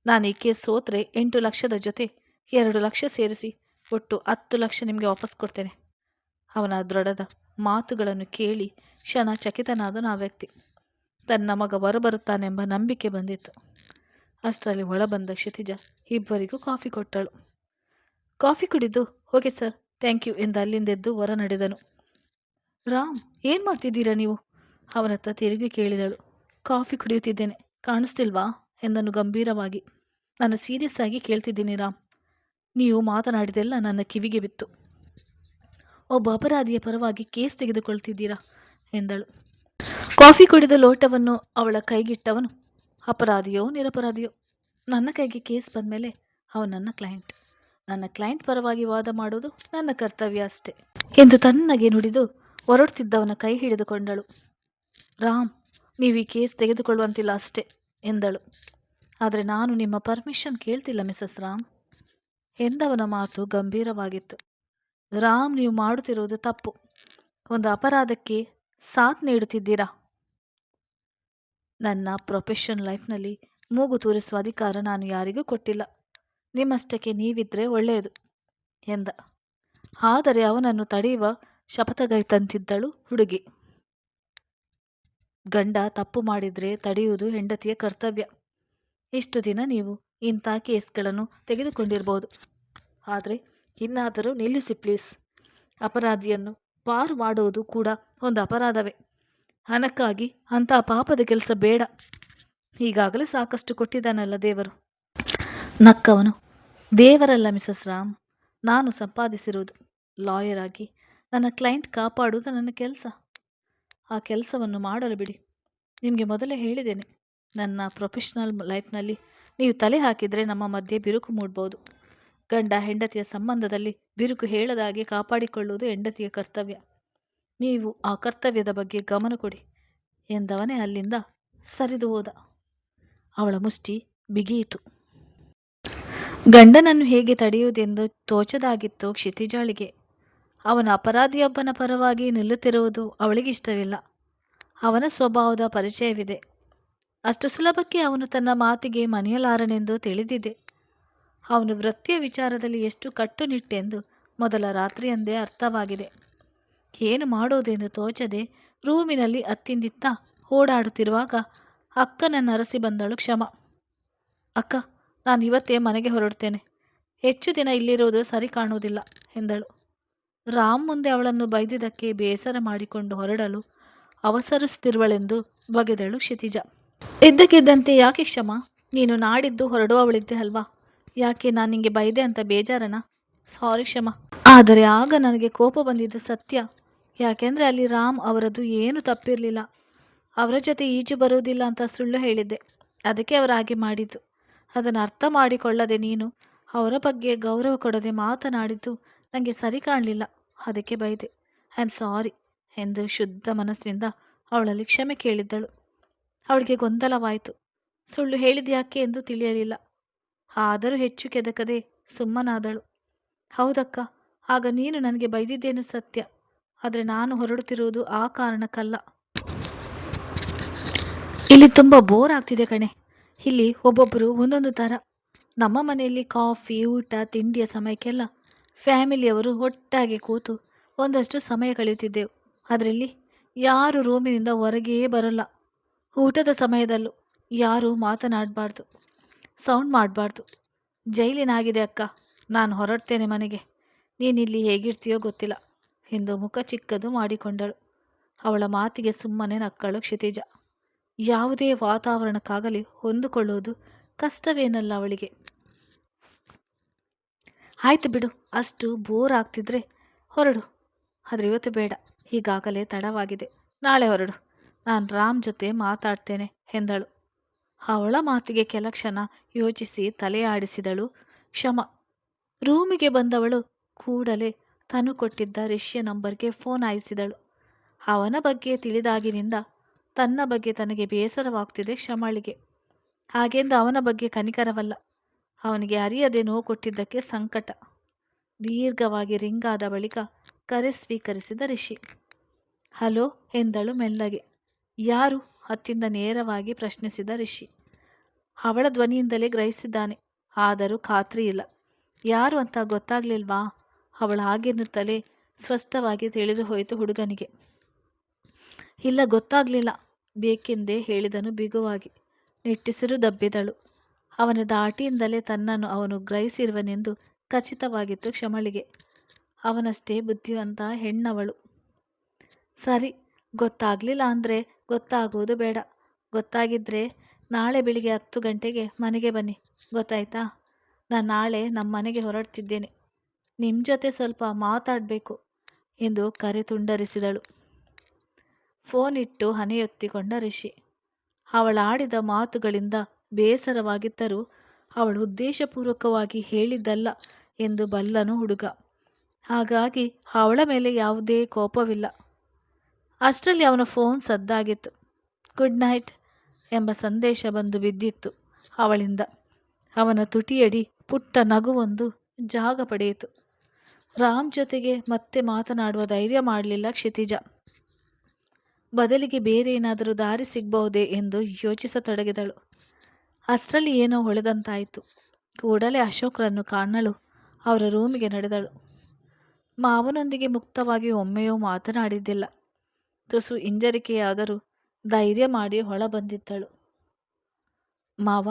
ನಾನು ಈ ಕೇಸ್ ಸೋತ್ರೆ 8 ಲಕ್ಷದ ಜೊತೆ 2 ಲಕ್ಷ ಸೇರಿಸಿ ಒಟ್ಟು 10 ಲಕ್ಷ ನಿಮಗೆ ವಾಪಸ್ ಕೊಡ್ತೇನೆ. ಅವನ ದೃಢದ ಮಾತುಗಳನ್ನು ಕೇಳಿ ಕ್ಷಣ ಚಕಿತನಾದನು ಆ ವ್ಯಕ್ತಿ. ತನ್ನ ಮಗ ಹೊರಬರುತ್ತಾನೆಂಬ ನಂಬಿಕೆ ಬಂದಿತ್ತು. ಅಷ್ಟರಲ್ಲಿ ಒಳಬಂದ ಕ್ಷಿತಿಜ ಇಬ್ಬರಿಗೂ ಕಾಫಿ ಕೊಟ್ಟಳು. ಕಾಫಿ ಕುಡಿದು ಓಕೆ ಸರ್ ಥ್ಯಾಂಕ್ ಯು ಎಂದು ಅಲ್ಲಿಂದೆದ್ದು ಹೊರ ನಡೆದನು. ರಾಮ್, ಏನು ಮಾಡ್ತಿದ್ದೀರಾ ನೀವು? ಅವನತ್ತ ತಿರುಗಿ ಕೇಳಿದಳು. ಕಾಫಿ ಕುಡಿಯುತ್ತಿದ್ದೇನೆ, ಕಾಣಿಸ್ತಿಲ್ವಾ ಎಂದನು ಗಂಭೀರವಾಗಿ. ನಾನು ಸೀರಿಯಸ್ ಆಗಿ ಕೇಳ್ತಿದ್ದೀನಿ ರಾಮ್. ನೀವು ಮಾತನಾಡಿದೆಲ್ಲ ನನ್ನ ಕಿವಿಗೆ ಬಿತ್ತು. ಒಬ್ಬ ಅಪರಾಧಿಯ ಪರವಾಗಿ ಕೇಸ್ ತೆಗೆದುಕೊಳ್ತಿದ್ದೀರಾ ಎಂದಳು. ಕಾಫಿ ಕುಡಿದ ಲೋಟವನ್ನು ಅವಳ ಕೈಗಿಟ್ಟವನು ಅಪರಾಧಿಯೋ ನಿರಪರಾಧಿಯೋ, ನನ್ನ ಕೈಗೆ ಕೇಸ್ ಬಂದಮೇಲೆ ಅವನು ನನ್ನ ಕ್ಲೈಂಟ್. ನನ್ನ ಕ್ಲೈಂಟ್ ಪರವಾಗಿ ವಾದ ಮಾಡೋದು ನನ್ನ ಕರ್ತವ್ಯ ಅಷ್ಟೆ ಎಂದು ತನ್ನಗೆ ನುಡಿದು ಹೊರಡ್ತಿದ್ದವನ ಕೈ ಹಿಡಿದುಕೊಂಡಳು. ರಾಮ್, ನೀವು ಈ ಕೇಸ್ ತೆಗೆದುಕೊಳ್ಳುವಂತಿಲ್ಲ ಅಷ್ಟೆ ಎಂದಳು. ಆದರೆ ನಾನು ನಿಮ್ಮ ಪರ್ಮಿಷನ್ ಕೇಳ್ತಿಲ್ಲ ಮಿಸಸ್ ರಾಮ್ ಎಂದವನ ಮಾತು ಗಂಭೀರವಾಗಿತ್ತು. ರಾಮ್, ನೀವು ಮಾಡುತ್ತಿರುವುದು ತಪ್ಪು. ಒಂದು ಅಪರಾಧಕ್ಕೆ ಸಾಥ್ ನೀಡುತ್ತಿದ್ದೀರಾ. ನನ್ನ ಪ್ರೊಫೆಷನ್ ಲೈಫ್ನಲ್ಲಿ ಮೂಗು ತೂರಿಸುವ ಅಧಿಕಾರ ನಾನು ಯಾರಿಗೂ ಕೊಟ್ಟಿಲ್ಲ. ನಿಮ್ಮಷ್ಟಕ್ಕೆ ನೀವಿದ್ರೆ ಒಳ್ಳೆಯದು ಎಂದ. ಆದರೆ ಅವನನ್ನು ತಡೆಯುವ ಶಪಥಗೈತಂತಿದ್ದಳು ಹುಡುಗಿ. ಗಂಡ ತಪ್ಪು ಮಾಡಿದ್ರೆ ತಡೆಯುವುದು ಹೆಂಡತಿಯ ಕರ್ತವ್ಯ. ಇಷ್ಟು ದಿನ ನೀವು ಇಂಥ ಕೇಸ್ಗಳನ್ನು ತೆಗೆದುಕೊಂಡಿರ್ಬೋದು. ಆದರೆ ಇನ್ನಾದರೂ ನಿಲ್ಲಿಸಿ ಪ್ಲೀಸ್. ಅಪರಾಧಿಯನ್ನು ಪಾರು ಮಾಡುವುದು ಕೂಡ ಒಂದು ಅಪರಾಧವೇ. ಹಣಕ್ಕಾಗಿ ಅಂಥ ಪಾಪದ ಕೆಲಸ ಬೇಡ. ಈಗಾಗಲೇ ಸಾಕಷ್ಟು ಕೊಟ್ಟಿದ್ದಾನಲ್ಲ ದೇವರು. ನಕ್ಕವನು. ದೇವರಲ್ಲ ಮಿಸಸ್ ರಾಮ್, ನಾನು ಸಂಪಾದಿಸಿರುವುದು. ಲಾಯರ್ ಆಗಿ ನನ್ನ ಕ್ಲೈಂಟ್ ಕಾಪಾಡುವುದು ನನ್ನ ಕೆಲಸ. ಆ ಕೆಲಸವನ್ನು ಮಾಡಲು ಬಿಡಿ. ನಿಮಗೆ ಮೊದಲೇ ಹೇಳಿದ್ದೇನೆ, ನನ್ನ ಪ್ರೊಫೆಷ್ನಲ್ ಲೈಫ್ನಲ್ಲಿ ನೀವು ತಲೆ ಹಾಕಿದರೆ ನಮ್ಮ ಮಧ್ಯೆ ಬಿರುಕು ಮೂಡ್ಬೋದು. ಗಂಡ ಹೆಂಡತಿಯ ಸಂಬಂಧದಲ್ಲಿ ಬಿರುಕು ಹೇಳದಾಗೆ ಕಾಪಾಡಿಕೊಳ್ಳುವುದು ಹೆಂಡತಿಯ ಕರ್ತವ್ಯ. ನೀವು ಆ ಕರ್ತವ್ಯದ ಬಗ್ಗೆ ಗಮನ ಕೊಡಿ ಎಂದವನೇ ಅಲ್ಲಿಂದ ಸರಿದು ಹೋದ. ಅವಳ ಮುಷ್ಟಿ ಬಿಗಿಯಿತು. ಗಂಡನನ್ನು ಹೇಗೆ ತಡೆಯುವುದೆಂದು ತೋಚದಾಗಿತ್ತು ಕ್ಷಿತಿಜಾಳಿಗೆ. ಅವನ ಅಪರಾಧಿಯೊಬ್ಬನ ಪರವಾಗಿ ನಿಲ್ಲುತ್ತಿರುವುದು ಅವಳಿಗಿಷ್ಟವಿಲ್ಲ. ಅವನ ಸ್ವಭಾವದ ಪರಿಚಯವಿದೆ. ಅಷ್ಟು ಸುಲಭಕ್ಕೆ ಅವನು ತನ್ನ ಮಾತಿಗೆ ಮನೆಯಲಾರನೆಂದು ತಿಳಿದಿದೆ. ಅವನು ವೃತ್ತಿಯ ವಿಚಾರದಲ್ಲಿ ಎಷ್ಟು ಕಟ್ಟುನಿಟ್ಟೆಂದು ಮೊದಲ ರಾತ್ರಿಯಂದೇ ಅರ್ಥವಾಗಿದೆ. ಏನು ಮಾಡೋದೆಂದು ತೋಚದೆ ರೂಮಿನಲ್ಲಿ ಅತ್ತಿಂದಿತ್ತ ಓಡಾಡುತ್ತಿರುವಾಗ ಅಕ್ಕನನ್ನು ಅರಸಿ ಬಂದಳು ಕ್ಷಮ. ಅಕ್ಕ, ನಾನು ಇವತ್ತೇ ಮನೆಗೆ ಹೊರಡ್ತೇನೆ. ಹೆಚ್ಚು ದಿನ ಇಲ್ಲಿರುವುದು ಸರಿ ಕಾಣುವುದಿಲ್ಲ ಎಂದಳು. ರಾಮ್ ಮುಂದೆ ಅವಳನ್ನು ಬೈದಿದ್ದಕ್ಕೆ ಬೇಸರ ಮಾಡಿಕೊಂಡು ಹೊರಡಲು ಅವಸರಿಸುತ್ತಿರುವಳೆಂದು ಬಗೆದಳು ಕ್ಷಿತಿಜ. ಇದ್ದಕ್ಕಿದ್ದಂತೆ ಯಾಕೆ ಕ್ಷಮ, ನೀನು ನಾಡಿದ್ದು ಹೊರಡುವವಳಿದ್ದೆ ಅಲ್ವಾ? ಯಾಕೆ ನಾನು ನಿಂಗೆ ಬೈದೆ ಅಂತ ಬೇಜಾರನ? ಸಾರಿ ಕ್ಷಮ. ಆದರೆ ಆಗ ನನಗೆ ಕೋಪ ಬಂದಿದ್ದು ಸತ್ಯ. ಯಾಕೆಂದರೆ ಅಲ್ಲಿ ರಾಮ್ ಅವರದ್ದು ಏನು ತಪ್ಪಿರಲಿಲ್ಲ. ಅವರ ಜೊತೆ ಈಜು ಬರುವುದಿಲ್ಲ ಅಂತ ಸುಳ್ಳು ಹೇಳಿದ್ದೆ. ಅದಕ್ಕೆ ಅವರು ಹಾಗೆ ಮಾಡಿದ್ದು. ಅದನ್ನು ಅರ್ಥ ಮಾಡಿಕೊಳ್ಳದೆ ನೀನು ಅವರ ಬಗ್ಗೆ ಗೌರವ ಕೊಡದೆ ಮಾತನಾಡಿದ್ದು ನನಗೆ ಸರಿ ಕಾಣಲಿಲ್ಲ. ಅದಕ್ಕೆ ಬೈದೆ. ಐ ಆಮ್ ಸಾರಿ ಎಂದು ಶುದ್ಧ ಮನಸ್ಸಿನಿಂದ ಅವಳಲ್ಲಿ ಕ್ಷಮೆ ಕೇಳಿದ್ದಳು. ಅವಳಿಗೆ ಗೊಂದಲವಾಯಿತು. ಸುಳ್ಳು ಹೇಳಿದ್ಯಾಕೆ ಎಂದು ತಿಳಿಯಲಿಲ್ಲ. ಆದರೂ ಹೆಚ್ಚು ಕೆದಕದೆ ಸುಮ್ಮನಾದಳು. ಹೌದಕ್ಕ, ಆಗ ನೀನು ನನಗೆ ಬೈದಿದ್ದೇನು ಸತ್ಯ. ಆದರೆ ನಾನು ಹೊರಡುತ್ತಿರುವುದು ಆ ಕಾರಣಕ್ಕಲ್ಲ. ಇಲ್ಲಿ ತುಂಬ ಬೋರ್ ಆಗ್ತಿದೆ ಕಣೆ. ಇಲ್ಲಿ ಒಬ್ಬೊಬ್ಬರು ಒಂದೊಂದು ಥರ. ನಮ್ಮ ಮನೆಯಲ್ಲಿ ಕಾಫಿ ಊಟ ತಿಂಡಿಯ ಸಮಯಕ್ಕೆಲ್ಲ ಫ್ಯಾಮಿಲಿಯವರು ಒಟ್ಟಾಗಿ ಕೂತು ಒಂದಷ್ಟು ಸಮಯ ಕಳೆಯುತ್ತಿದ್ದೆವು. ಅದರಲ್ಲಿ ಯಾರು ರೂಮಿನಿಂದ ಹೊರಗೆಯೇ ಬರೋಲ್ಲ. ಊಟದ ಸಮಯದಲ್ಲೂ ಯಾರೂ ಮಾತನಾಡಬಾರ್ದು, ಸೌಂಡ್ ಮಾಡಬಾರ್ದು. ಜೈಲಿನಾಗಿದೆ ಅಕ್ಕ. ನಾನು ಹೊರಡ್ತೇನೆ ಮನೆಗೆ. ನೀನಿಲ್ಲಿ ಹೇಗಿರ್ತೀಯೋ ಗೊತ್ತಿಲ್ಲ ಎಂದು ಮುಖ ಚಿಕ್ಕದು ಮಾಡಿಕೊಂಡಳು. ಅವಳ ಮಾತಿಗೆ ಸುಮ್ಮನೆ ನಕ್ಕಳು ಕ್ಷಿತಿಜ. ಯಾವುದೇ ವಾತಾವರಣಕ್ಕಾಗಲಿ ಹೊಂದಿಕೊಳ್ಳುವುದು ಕಷ್ಟವೇನಲ್ಲ ಅವಳಿಗೆ. ಆಯ್ತು ಬಿಡು, ಅಷ್ಟು ಬೋರ್ ಆಗ್ತಿದ್ರೆ ಹೊರಡು. ಆದರೆ ಇವತ್ತು ಬೇಡ, ಈಗಾಗಲೇ ತಡವಾಗಿದೆ. ನಾಳೆ ಹೊರಡು. ನಾನು ರಾಮ್ ಜೊತೆ ಮಾತಾಡ್ತೇನೆ ಎಂದಳು. ಅವಳ ಮಾತಿಗೆ ಕೆಲ ಕ್ಷಣ ಯೋಚಿಸಿ ತಲೆ ಆಡಿಸಿದಳು ಕ್ಷಮ. ರೂಮಿಗೆ ಬಂದವಳು ಕೂಡಲೇ ತಾನು ಕೊಟ್ಟಿದ್ದ ರಿಷಿಯ ನಂಬರ್ಗೆ ಫೋನ್ ಹಾಯಿಸಿದಳು. ಅವನ ಬಗ್ಗೆ ತಿಳಿದಾಗಿನಿಂದ ತನ್ನ ಬಗ್ಗೆ ತನಗೆ ಬೇಸರವಾಗ್ತಿದೆ ಕ್ಷಮಳಿಗೆ. ಹಾಗೆಂದು ಅವನ ಬಗ್ಗೆ ಕನಿಕರವಲ್ಲ. ಅವನಿಗೆ ಅರಿಯದೆ ನೋವು ಕೊಟ್ಟಿದ್ದಕ್ಕೆ ಸಂಕಟ. ದೀರ್ಘವಾಗಿ ರಿಂಗಾದ ಬಳಿಕ ಕರೆ ಸ್ವೀಕರಿಸಿದ ರಿಷಿ. ಹಲೋ ಎಂದಳು ಮೆಲ್ಲಗೆ. ಯಾರು? ಹತ್ತಿಂದ ನೇರವಾಗಿ ಪ್ರಶ್ನಿಸಿದ ರಿಷಿ. ಅವಳ ಧ್ವನಿಯಿಂದಲೇ ಗ್ರಹಿಸಿದ್ದಾನೆ. ಆದರೂ ಖಾತ್ರಿ ಇಲ್ಲ. ಯಾರು ಅಂತ ಗೊತ್ತಾಗ್ಲಿಲ್ವಾ? ಅವಳು ಹಾಗೆನ್ನುತ್ತಲೇ ಸ್ಪಷ್ಟವಾಗಿ ತಿಳಿದು ಹೋಯಿತು ಹುಡುಗನಿಗೆ. ಇಲ್ಲ, ಗೊತ್ತಾಗ್ಲಿಲ್ಲ ಬೇಕೆಂದೇ ಹೇಳಿದನು ಬಿಗುವಾಗಿ. ನಿಟ್ಟುಸಿರು ದಬ್ಬಿದಳು. ಅವನ ಧಾಟಿಯಿಂದಲೇ ತನ್ನನ್ನು ಅವನು ಗ್ರಹಿಸಿರುವನೆಂದು ಖಚಿತವಾಗಿತ್ತು ಕ್ಷಮಳಿಗೆ. ಅವನಷ್ಟೇ ಬುದ್ಧಿವಂತ ಹೆಣ್ಣವಳು. ಸರಿ, ಗೊತ್ತಾಗ್ಲಿಲ್ಲ ಅಂದರೆ ಗೊತ್ತಾಗೋದು ಬೇಡ. ಗೊತ್ತಾಗಿದ್ರೆ ನಾಳೆ ಬೆಳಿಗ್ಗೆ 10 ಗಂಟೆಗೆ ಮನೆಗೆ ಬನ್ನಿ, ಗೊತ್ತಾಯ್ತಾ? ನಾನು ನಾಳೆ ನಮ್ಮ ಮನೆಗೆ ಹೊರಡ್ತಿದ್ದೇನೆ. ನಿಮ್ಮ ಜೊತೆ ಸ್ವಲ್ಪ ಮಾತಾಡಬೇಕು ಎಂದು ಕರೆ ತುಂಡರಿಸಿದಳು. ಫೋನ್ ಇಟ್ಟು ಹನೆಯೊತ್ತಿಕೊಂಡ ರಿಷಿ. ಅವಳಾಡಿದ ಮಾತುಗಳಿಂದ ಬೇಸರವಾಗಿದ್ದರೂ ಅವಳು ಉದ್ದೇಶಪೂರ್ವಕವಾಗಿ ಹೇಳಿದ್ದಲ್ಲ ಎಂದು ಬಲ್ಲನು ಹುಡುಗ. ಹಾಗಾಗಿ ಅವಳ ಮೇಲೆ ಯಾವುದೇ ಕೋಪವಿಲ್ಲ. ಅಷ್ಟರಲ್ಲಿ ಅವನ ಫೋನ್ ಸದ್ದಾಗಿತ್ತು. ಗುಡ್ ನೈಟ್ ಎಂಬ ಸಂದೇಶ ಬಂದು ಬಿದ್ದಿತ್ತು ಅವಳಿಂದ. ಅವನ ತುಟಿಯಡಿ ಪುಟ್ಟ ನಗುವೊಂದು ಜಾಗ ಪಡೆಯಿತು. ರಾಮ್ ಜೊತೆಗೆ ಮತ್ತೆ ಮಾತನಾಡುವ ಧೈರ್ಯ ಮಾಡಲಿಲ್ಲ ಕ್ಷಿತಿಜ. ಬದಲಿಗೆ ಬೇರೆ ಏನಾದರೂ ದಾರಿ ಸಿಗಬಹುದೇ ಎಂದು ಯೋಚಿಸತೊಡಗಿದಳು. ಅಷ್ಟರಲ್ಲಿ ಏನೋ ಹೊಳೆದಂತಾಯಿತು. ಕೂಡಲೇ ಅಶೋಕ್ರನ್ನು ಕಾಣಲು ಅವರ ರೂಮಿಗೆ ನಡೆದಳು. ಮಾವನೊಂದಿಗೆ ಮುಕ್ತವಾಗಿ ಒಮ್ಮೆಯೂ ಮಾತನಾಡಿದ್ದಿಲ್ಲ. ತುಸು ಹಿಂಜರಿಕೆಯಾದರೂ ಧೈರ್ಯ ಮಾಡಿ ಹೊಳ ಬಂದಿದ್ದಳು. ಮಾವ.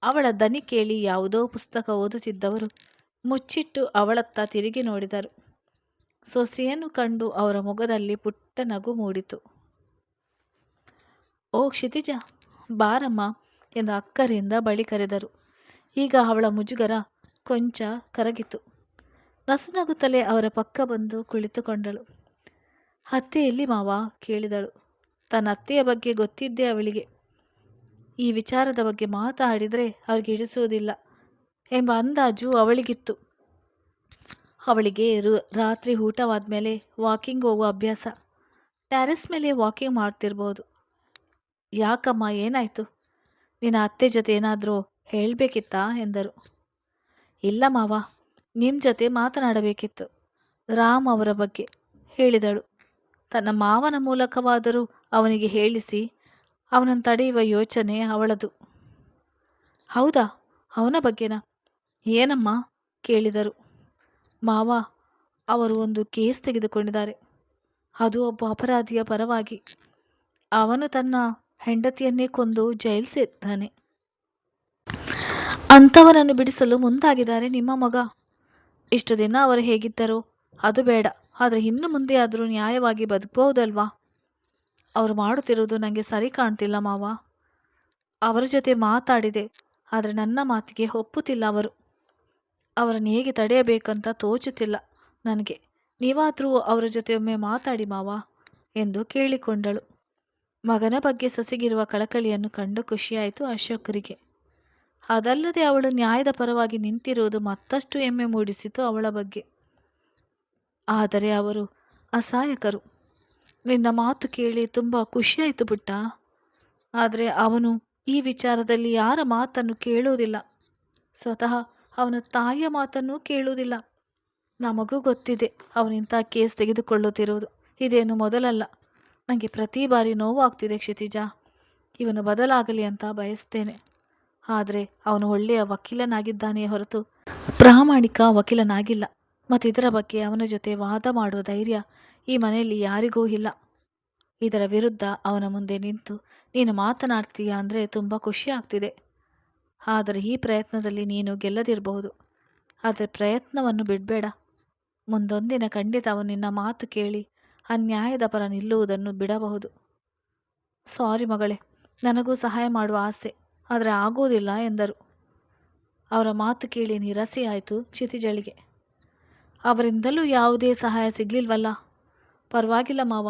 ಅವಳ ದನಿ ಕೇಳಿ ಯಾವುದೋ ಪುಸ್ತಕ ಓದುತ್ತಿದ್ದವರು ಮುಚ್ಚಿಟ್ಟು ಅವಳತ್ತ ತಿರುಗಿ ನೋಡಿದರು. ಸೊಸೆಯನ್ನು ಕಂಡು ಅವರ ಮೊಗದಲ್ಲಿ ಪುಟ್ಟ ನಗು ಮೂಡಿತು. ಓ ಕ್ಷಿತಿಜ, ಬಾರಮ್ಮ ಎಂದು ಅಕ್ಕರಿಂದ ಬಳಿ ಕರೆದರು. ಈಗ ಅವಳ ಮುಜುಗರ ಕೊಂಚ ಕರಗಿತು. ನಸುನಗುತ್ತಲೇ ಅವರ ಪಕ್ಕ ಬಂದು ಕುಳಿತುಕೊಂಡಳು. ಅತ್ತೆ ಎಲ್ಲಿ ಮಾವ ಕೇಳಿದಳು. ತನ್ನ ಅತ್ತೆಯ ಬಗ್ಗೆ ಗೊತ್ತಿದ್ದೇ ಅವಳಿಗೆ. ಈ ವಿಚಾರದ ಬಗ್ಗೆ ಮಾತಾಡಿದರೆ ಅವ್ರಿಗೆ ಹಿಡಿಸುವುದಿಲ್ಲ ಎಂಬ ಅಂದಾಜು ಅವಳಿಗಿತ್ತು. ಅವಳಿಗೆ ರಾತ್ರಿ ಊಟವಾದ ಮೇಲೆ ವಾಕಿಂಗ್ ಹೋಗುವ ಅಭ್ಯಾಸ. ಟ್ಯಾರೆಸ್ ಮೇಲೆ ವಾಕಿಂಗ್ ಮಾಡ್ತಿರ್ಬೋದು. ಯಾಕಮ್ಮ, ಏನಾಯಿತು? ನಿನ್ನ ಅತ್ತೆ ಜೊತೆ ಏನಾದರೂ ಹೇಳಬೇಕಿತ್ತಾ ಎಂದರು. ಇಲ್ಲ ಮಾವ, ನಿಮ್ಮ ಜೊತೆ ಮಾತನಾಡಬೇಕಿತ್ತು, ರಾಮ್ ಅವರ ಬಗ್ಗೆ ಹೇಳಿದಳು. ತನ್ನ ಮಾವನ ಮೂಲಕವಾದರೂ ಅವನಿಗೆ ಹೇಳಿಸಿ ಅವನನ್ನು ತಡೆಯುವ ಯೋಚನೆ ಅವಳದು. ಹೌದಾ, ಅವನ ಬಗ್ಗೆನಾ? ಏನಮ್ಮ ಕೇಳಿದರು. ಮಾವ, ಅವರು ಒಂದು ಕೇಸ್ ತೆಗೆದುಕೊಂಡಿದ್ದಾರೆ. ಅದು ಒಬ್ಬ ಅಪರಾಧಿಯ ಪರವಾಗಿ. ಅವನು ತನ್ನ ಹೆಂಡತಿಯನ್ನೇ ಕೊಂದು ಜೈಲು ಸೇರಿದ್ದಾನೆ. ಅಂಥವನನ್ನು ಬಿಡಿಸಲು ಮುಂದಾಗಿದ್ದಾರೆ ನಿಮ್ಮ ಮಗ. ಇಷ್ಟು ದಿನ ಅವರು ಹೇಗಿದ್ದರೋ ಅದು ಬೇಡ, ಆದರೆ ಇನ್ನು ಮುಂದೆ ಆದರೂ ನ್ಯಾಯವಾಗಿ ಬದುಕಬಹುದಲ್ವಾ? ಅವರು ಮಾಡುತ್ತಿರುವುದು ನನಗೆ ಸರಿ ಕಾಣ್ತಿಲ್ಲ ಮಾವ. ಅವರ ಜೊತೆ ಮಾತಾಡಿದೆ, ಆದರೆ ನನ್ನ ಮಾತಿಗೆ ಒಪ್ಪುತ್ತಿಲ್ಲ ಅವರು. ಅವರನ್ನು ಹೇಗೆ ತಡೆಯಬೇಕಂತ ತೋಚುತ್ತಿಲ್ಲ ನನಗೆ. ನೀವಾದರೂ ಅವರ ಜೊತೆ ಒಮ್ಮೆ ಮಾತಾಡಿ ಮಾವ ಎಂದು ಕೇಳಿಕೊಂಡಳು. ಮಗನ ಬಗ್ಗೆ ಸೊಸೆಗಿರುವ ಕಳಕಳಿಯನ್ನು ಕಂಡು ಖುಷಿಯಾಯಿತು ಅಶೋಕರಿಗೆ. ಅದಲ್ಲದೆ ಅವಳು ನ್ಯಾಯದ ಪರವಾಗಿ ನಿಂತಿರುವುದು ಮತ್ತಷ್ಟು ಹೆಮ್ಮೆ ಮೂಡಿಸಿತು ಅವಳ ಬಗ್ಗೆ. ಆದರೆ ಅವರು ಅಸಹಾಯಕರು. ನಿನ್ನ ಮಾತು ಕೇಳಿ ತುಂಬ ಖುಷಿಯಾಯಿತು ಪುಟ್ಟ. ಆದರೆ ಅವನು ಈ ವಿಚಾರದಲ್ಲಿ ಯಾರ ಮಾತನ್ನು ಕೇಳುವುದಿಲ್ಲ. ಸ್ವತಃ ಅವನ ತಾಯಿಯ ಮಾತನ್ನೂ ಕೇಳುವುದಿಲ್ಲ. ನಮಗೂ ಗೊತ್ತಿದೆ ಅವನಿಂಥ ಕೇಸ್ ತೆಗೆದುಕೊಳ್ಳುತ್ತಿರುವುದು ಇದೇನು ಮೊದಲಲ್ಲ. ನನಗೆ ಪ್ರತಿ ಬಾರಿ ನೋವಾಗ್ತಿದೆ ಕ್ಷಿತಿಜ. ಇವನು ಬದಲಾಗಲಿ ಅಂತ ಬಯಸ್ತೇನೆ. ಆದರೆ ಅವನು ಒಳ್ಳೆಯ ವಕೀಲನಾಗಿದ್ದಾನೆಯೇ ಹೊರತು ಪ್ರಾಮಾಣಿಕ ವಕೀಲನಾಗಿಲ್ಲ. ಮತ್ತು ಇದರ ಬಗ್ಗೆ ಅವನ ಜೊತೆ ವಾದ ಮಾಡುವ ಧೈರ್ಯ ಈ ಮನೆಯಲ್ಲಿ ಯಾರಿಗೂ ಇಲ್ಲ. ಇದರ ವಿರುದ್ಧ ಅವನ ಮುಂದೆ ನಿಂತು ನೀನು ಮಾತನಾಡ್ತೀಯ ಅಂದರೆ ತುಂಬ ಖುಷಿ ಆಗ್ತಿದೆ. ಆದರೆ ಈ ಪ್ರಯತ್ನದಲ್ಲಿ ನೀನು ಗೆಲ್ಲದಿರಬಹುದು. ಆದರೆ ಪ್ರಯತ್ನವನ್ನು ಬಿಡಬೇಡ. ಮುಂದೊಂದಿನ ಖಂಡಿತ ಅವನು ನಿನ್ನ ಮಾತು ಕೇಳಿ ಅನ್ಯಾಯದ ಪರ ನಿಲ್ಲುವುದನ್ನು ಬಿಡಬಹುದು. ಸಾರಿ ಮಗಳೇ, ನನಗೂ ಸಹಾಯ ಮಾಡುವ ಆಸೆ, ಆದರೆ ಆಗೋದಿಲ್ಲ ಎಂದರು. ಅವರ ಮಾತು ಕೇಳಿ ನಿರಾಸೆಯಾಯಿತು ಕ್ಷಿತಿಜಳಿಗೆ. ಅವರಿಂದಲೂ ಯಾವುದೇ ಸಹಾಯ ಸಿಗಲಿಲ್ವಲ್ಲ? ಪರವಾಗಿಲ್ಲ ಮಾವ,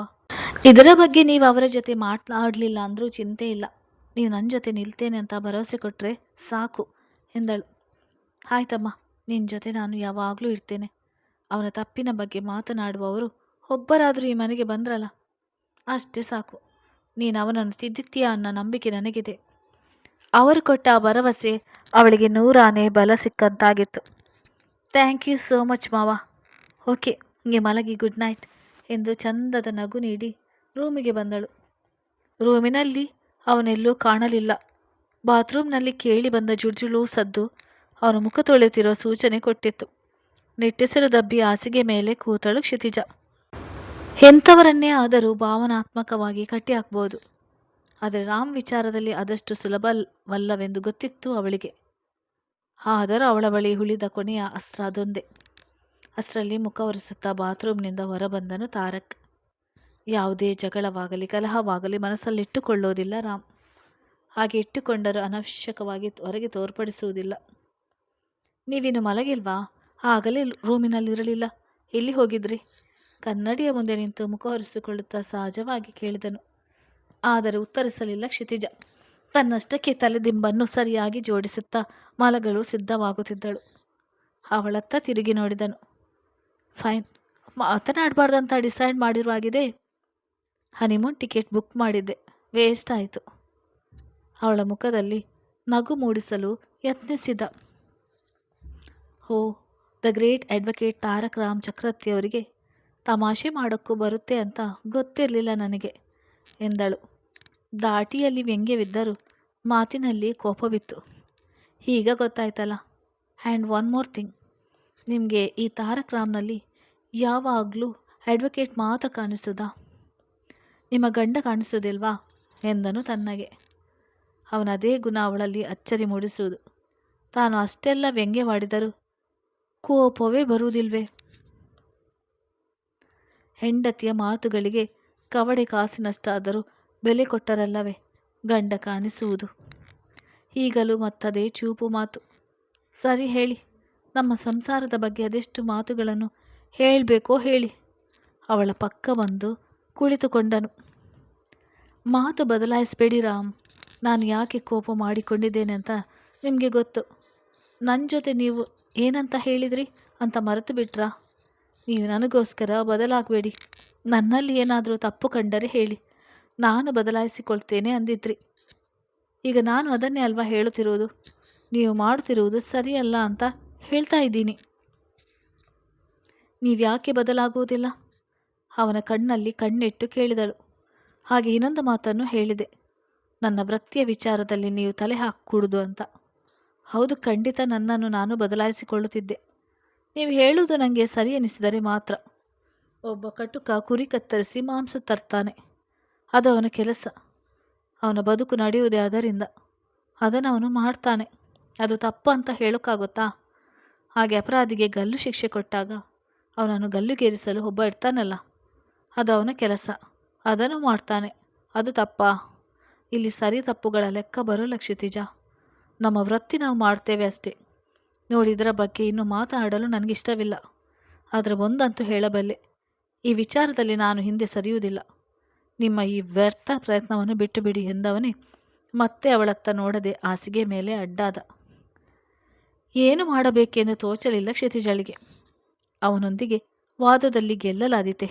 ಇದರ ಬಗ್ಗೆ ನೀವು ಅವರ ಜೊತೆ ಮಾತನಾಡಲಿಲ್ಲ ಅಂದರೂ ಚಿಂತೆ ಇಲ್ಲ. ನೀವು ನನ್ನ ಜೊತೆ ನಿಲ್ತೇನೆ ಅಂತ ಭರವಸೆ ಕೊಟ್ಟರೆ ಸಾಕು ಎಂದಳು. ಆಯ್ತಮ್ಮ, ನಿನ್ನ ಜೊತೆ ನಾನು ಯಾವಾಗಲೂ ಇರ್ತೇನೆ. ಅವನ ತಪ್ಪಿನ ಬಗ್ಗೆ ಮಾತನಾಡುವವರು ಒಬ್ಬರಾದರೂ ಈ ಮನೆಗೆ ಬಂದ್ರಲ್ಲ, ಅಷ್ಟೇ ಸಾಕು. ನೀನು ಅವನನ್ನು ತಿದ್ದುತ್ತೀಯಾ ಅನ್ನೋ ನಂಬಿಕೆ ನನಗಿದೆ. ಅವರು ಕೊಟ್ಟ ಆ ಭರವಸೆ ಅವಳಿಗೆ 100 ಆನೆ ಬಲ ಸಿಕ್ಕಂತಾಗಿತ್ತು. ಥ್ಯಾಂಕ್ ಯು ಸೋ ಮಚ್ ಮಾವ. ಓಕೆ, ಹಿಂಗೆ ಮಲಗಿ, ಗುಡ್ ನೈಟ್ ಎಂದು ಚಂದದ ನಗು ನೀಡಿ ರೂಮಿಗೆ ಬಂದಳು. ರೂಮಿನಲ್ಲಿ ಅವನೆಲ್ಲೂ ಕಾಣಲಿಲ್ಲ. ಬಾತ್ರೂಮ್ನಲ್ಲಿ ಕೇಳಿ ಬಂದ ಜುಳ್ಜುಳು ಸದ್ದು ಅವನು ಮುಖ ತೊಳೆಯುತ್ತಿರುವ ಸೂಚನೆ ಕೊಟ್ಟಿತ್ತು. ನಿಟ್ಟುಸಿರು ದಬ್ಬಿ ಹಾಸಿಗೆ ಮೇಲೆ ಕೂತಳು ಕ್ಷಿತಿಜ. ಎಂಥವರನ್ನೇ ಆದರೂ ಭಾವನಾತ್ಮಕವಾಗಿ ಕಟ್ಟಿಹಾಕ್ಬೋದು. ಆದರೆ ರಾಮ್ ವಿಚಾರದಲ್ಲಿ ಆದಷ್ಟು ಸುಲಭವಲ್ಲವೆಂದು ಗೊತ್ತಿತ್ತು ಅವಳಿಗೆ. ಆದರೂ ಅವಳ ಬಳಿ ಉಳಿದ ಕೊನೆಯ ಅಸ್ತ್ರ ಅದೊಂದೇ. ಅಷ್ಟರಲ್ಲಿ ಮುಖ ಒರೆಸುತ್ತಾ ಬಾತ್ರೂಮ್ನಿಂದ ಹೊರಬಂದನು ತಾರಕ್. ಯಾವುದೇ ಜಗಳವಾಗಲಿ ಕಲಹವಾಗಲಿ ಮನಸ್ಸಲ್ಲಿಟ್ಟುಕೊಳ್ಳೋದಿಲ್ಲ ರಾಮ್. ಹಾಗೆ ಇಟ್ಟುಕೊಂಡರೂ ಅನವಶ್ಯಕವಾಗಿ ಹೊರಗೆ ತೋರ್ಪಡಿಸುವುದಿಲ್ಲ. ನೀವಿನ್ನು ಮಲಗಿಲ್ವಾ? ಆಗಲೇ ರೂಮಿನಲ್ಲಿರಲಿಲ್ಲ, ಎಲ್ಲಿ ಹೋಗಿದ್ರಿ? ಕನ್ನಡಿಯ ಮುಂದೆ ನಿಂತು ಮುಖ ಒರೆಸಿಕೊಳ್ಳುತ್ತಾ ಸಹಜವಾಗಿ ಕೇಳಿದನು. ಆದರೆ ಉತ್ತರಿಸಲಿಲ್ಲ ಕ್ಷಿತಿಜ. ತನ್ನಷ್ಟಕ್ಕೆ ತಲೆದಿಂಬನ್ನು ಸರಿಯಾಗಿ ಜೋಡಿಸುತ್ತಾ ಮಲಗಲು ಸಿದ್ಧವಾಗುತ್ತಿದ್ದಳು. ಅವಳತ್ತ ತಿರುಗಿ ನೋಡಿದನು. ಫೈನ್, ಮಾತನಾಡಬಾರ್ದಂತ ಡಿಸೈಡ್ ಮಾಡಿರುವಾಗಿದೆ. ಹನಿಮೂನ್ ಟಿಕೆಟ್ ಬುಕ್ ಮಾಡಿದ್ದೆ, ವೇಸ್ಟ್ ಆಯಿತು. ಅವಳ ಮುಖದಲ್ಲಿ ನಗು ಮೂಡಿಸಲು ಯತ್ನಿಸಿದ. Oh, the great advocate Tarak Ram ಚಕ್ರವರ್ತಿಯವರಿಗೆ ತಮಾಷೆ ಮಾಡೋಕ್ಕೂ ಬರುತ್ತೆ ಅಂತ ಗೊತ್ತಿರಲಿಲ್ಲ ನನಗೆ ಎಂದಳು. ದಾಟಿಯಲ್ಲಿ ವ್ಯಂಗ್ಯವಿದ್ದರೂ ಮಾತಿನಲ್ಲಿ ಕೋಪವಿತ್ತು. ಈಗ ಗೊತ್ತಾಯ್ತಲ್ಲ. ಆ್ಯಂಡ್ ಒನ್ ಮೋರ್ ಥಿಂಗ್, ನಿಮಗೆ ಈ ತಾರಕ್ ರಾಮ್ನಲ್ಲಿ ಯಾವಾಗಲೂ ಅಡ್ವೊಕೇಟ್ ಮಾತ್ರ ಕಾಣಿಸೋದಾ? ನಿಮ್ಮ ಗಂಡ ಕಾಣಿಸೋದಿಲ್ವಾ ಎಂದನು ತನ್ನಗೆ. ಅವನದೇ ಗುಣ ಅವಳಲ್ಲಿ ಅಚ್ಚರಿ ಮೂಡಿಸುವುದು. ತಾನು ಅಷ್ಟೆಲ್ಲ ವ್ಯಂಗ್ಯವಾಡಿದರೂ ಕೋಪವೇ ಬರುವುದಿಲ್ವೇ? ಹೆಂಡತಿಯ ಮಾತುಗಳಿಗೆ ಕವಡೆ ಕಾಸಿನಷ್ಟಾದರೂ ಬೆಲೆ ಕೊಟ್ಟರಲ್ಲವೇ ಗಂಡ ಕಾಣಿಸುವುದು. ಈಗಲೂ ಮತ್ತದೇ ಚೂಪು ಮಾತು. ಸರಿ ಹೇಳಿ, ನಮ್ಮ ಸಂಸಾರದ ಬಗ್ಗೆ ಅದೆಷ್ಟು ಮಾತುಗಳನ್ನು ಹೇಳಬೇಕೋ ಹೇಳಿ. ಅವಳ ಪಕ್ಕ ಬಂದು ಕುಳಿತುಕೊಂಡನು. ಮಾತು ಬದಲಾಯಿಸಬೇಡಿ ರಾಮ್. ನಾನು ಯಾಕೆ ಕೋಪ ಮಾಡಿಕೊಂಡಿದ್ದೇನೆ ಅಂತ ನಿಮಗೆ ಗೊತ್ತು. ನನ್ನ ಜೊತೆ ನೀವು ಏನಂತ ಹೇಳಿದ್ರಿ ಅಂತ ಮರೆತು ಬಿಟ್ರಾ? ನೀವು ನನಗೋಸ್ಕರ ಬದಲಾಗಬೇಡಿ. ನನ್ನಲ್ಲಿ ಏನಾದರೂ ತಪ್ಪು ಕಂಡರೆ ಹೇಳಿ, ನಾನು ಬದಲಾಯಿಸಿಕೊಳ್ತೇನೆ ಅಂದಿದ್ರಿ. ಈಗ ನಾನು ಅದನ್ನೇ ಅಲ್ವಾ ಹೇಳುತ್ತಿರುವುದು. ನೀವು ಮಾಡುತ್ತಿರುವುದು ಸರಿಯಲ್ಲ ಅಂತ ಹೇಳ್ತಾ ಇದ್ದೀನಿ. ನೀವ್ಯಾಕೆ ಬದಲಾಗುವುದಿಲ್ಲ? ಅವನ ಕಣ್ಣಲ್ಲಿ ಕಣ್ಣಿಟ್ಟು ಕೇಳಿದಳು. ಹಾಗೆ ಇನ್ನೊಂದು ಮಾತನ್ನು ಹೇಳಿದೆ, ನನ್ನ ವೃತ್ತಿಯ ವಿಚಾರದಲ್ಲಿ ನೀವು ತಲೆ ಹಾಕೂಡುದು ಅಂತ. ಹೌದು, ಖಂಡಿತ ನನ್ನನ್ನು ನಾನು ಬದಲಾಯಿಸಿಕೊಳ್ಳುತ್ತಿದ್ದೆ. ನೀವು ಹೇಳುವುದು ನನಗೆ ಸರಿ ಎನಿಸಿದರೆ ಮಾತ್ರ. ಒಬ್ಬ ಕಟುಕ ಕುರಿ ಕತ್ತರಿಸಿ ಮಾಂಸ ತರ್ತಾನೆ, ಅದು ಅವನ ಕೆಲಸ. ಅವನ ಬದುಕು ನಡೆಯುವುದೇ ಅದರಿಂದ. ಅದನ್ನು ಅವನು ಮಾಡ್ತಾನೆ. ಅದು ತಪ್ಪು ಅಂತ ಹೇಳೋಕ್ಕಾಗುತ್ತಾ? ಹಾಗೆ ಅಪರಾಧಿಗೆ ಗಲ್ಲು ಶಿಕ್ಷೆ ಕೊಟ್ಟಾಗ ಅವನನ್ನು ಗಲ್ಲುಗೇರಿಸಲು ಒಬ್ಬ ಇರ್ತಾನಲ್ಲ, ಅದು ಅವನ ಕೆಲಸ. ಅದನ್ನು ಮಾಡ್ತಾನೆ. ಅದು ತಪ್ಪಾ? ಇಲ್ಲಿ ಸರಿ ತಪ್ಪುಗಳ ಲೆಕ್ಕ ಬರೋಲ್ಲ ಕ್ಷಿತಿಜ. ನಮ್ಮ ವೃತ್ತಿ ನಾವು ಮಾಡ್ತೇವೆ ಅಷ್ಟೇ. ನೋಡಿ, ಇದರ ಬಗ್ಗೆ ಇನ್ನೂ ಮಾತನಾಡಲು ನನಗಿಷ್ಟವಿಲ್ಲ. ಆದರೆ ಒಂದಂತೂ ಹೇಳಬಲ್ಲೆ, ಈ ವಿಚಾರದಲ್ಲಿ ನಾನು ಹಿಂದೆ ಸರಿಯುವುದಿಲ್ಲ. ನಿಮ್ಮ ಈ ವ್ಯರ್ಥ ಪ್ರಯತ್ನವನ್ನು ಬಿಟ್ಟು ಬಿಡಿ ಎಂದವನೇ ಮತ್ತೆ ಅವಳತ್ತ ನೋಡದೆ ಹಾಸಿಗೆ ಮೇಲೆ ಅಡ್ಡಾದ. ಏನು ಮಾಡಬೇಕೆಂದು ತೋಚಲಿಲ್ಲ ಕ್ಷಿತಿಜಳಿಗೆ. ಅವನೊಂದಿಗೆ ವಾದದಲ್ಲಿ ಗೆಲ್ಲಲಾದೀತೆ.